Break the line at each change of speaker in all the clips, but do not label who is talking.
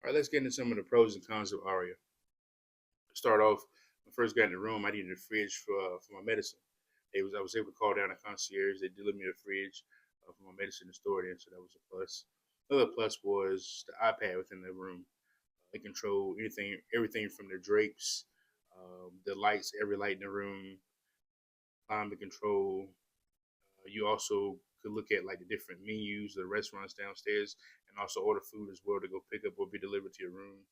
All right, let's get into some of the pros and cons of Aria. To start off, when I first got in the room, I needed a fridge for my medicine. I was able to call down a concierge. They delivered me a fridge for my medicine to store it in, so that was a plus. Another plus was the iPad within the room. It controlled everything from the drapes, the lights, every light in the room, climate control. You also could look at like the different menus, the restaurants downstairs, and also order food as well to go pick up or be delivered to your room.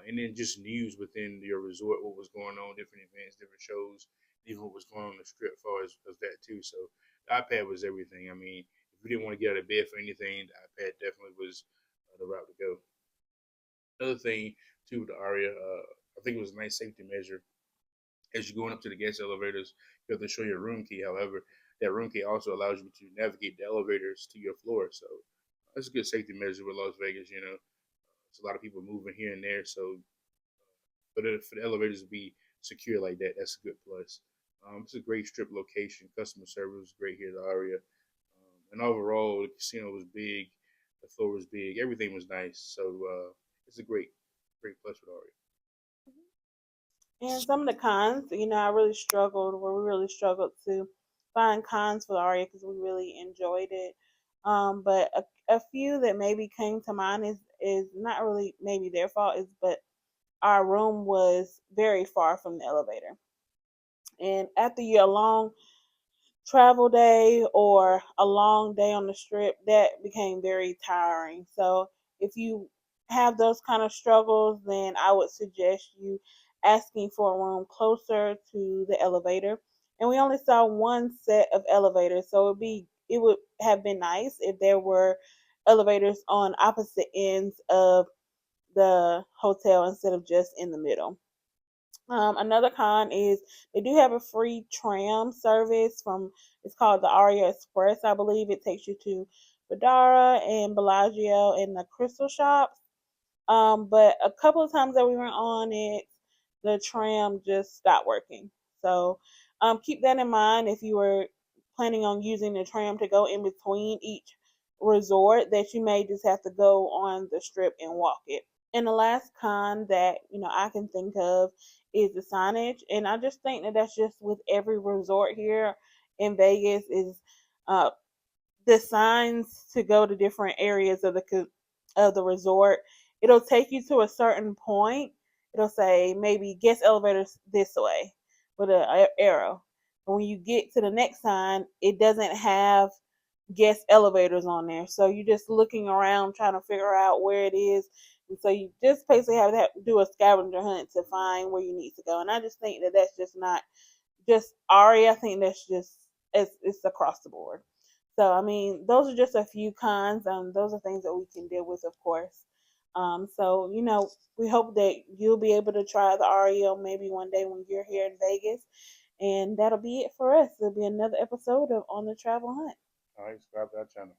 And then just news within your resort, what was going on, different events, different shows, even what was going on in the strip, as far as that too. So the iPad was everything. I mean, if you didn't want to get out of bed for anything, the iPad definitely was the route to go. Another thing too with the Aria, I think it was a nice safety measure. As you're going up to the guest elevators, you have to show your room key. However, that room key also allows you to navigate the elevators to your floor. So that's a good safety measure with Las Vegas. It's a lot of people moving here and there. So for the elevators to be secure like that, that's a good plus. It's a great strip location. Customer service was great here at the Aria. And overall, the casino was big. The floor was big. Everything was nice. So it's a great plus with Aria.
And some of the cons, I really struggled, where we really struggled to find cons for the Aria because we really enjoyed it. But a few that maybe came to mind is not really maybe their fault, is but our room was very far from the elevator. And after your long travel day or a long day on the strip, that became very tiring. So if you have those kind of struggles, then I would suggest you asking for a room closer to the elevator. And we only saw one set of elevators, so it would have been nice if there were elevators on opposite ends of the hotel instead of just in the middle. Another con is they do have a free tram service it's called the Aria Express, I believe. It takes you to Badara and Bellagio and the Crystal Shops. But a couple of times that we were on it, the tram just stopped working. So keep that in mind if you were planning on using the tram to go in between each resort, that you may just have to go on the strip and walk it. And the last con that I can think of is the signage, and I just think that that's just with every resort here in Vegas is uh, the signs to go to different areas of the resort. It'll take you to a certain point. It'll say maybe guest elevators this way with an arrow. And when you get to the next sign, it doesn't have guest elevators on there. So you're just looking around trying to figure out where it is. And so you just basically have to do a scavenger hunt to find where you need to go. And I just think that that's just not just Aria. I think that's just it's across the board. So I mean, those are just a few cons. Those are things that we can deal with, of course. So we hope that you'll be able to try the Aria maybe one day when you're here in Vegas. And that'll be it for us. It'll be another episode of On the Travel Hunt.
All right, subscribe to our channel.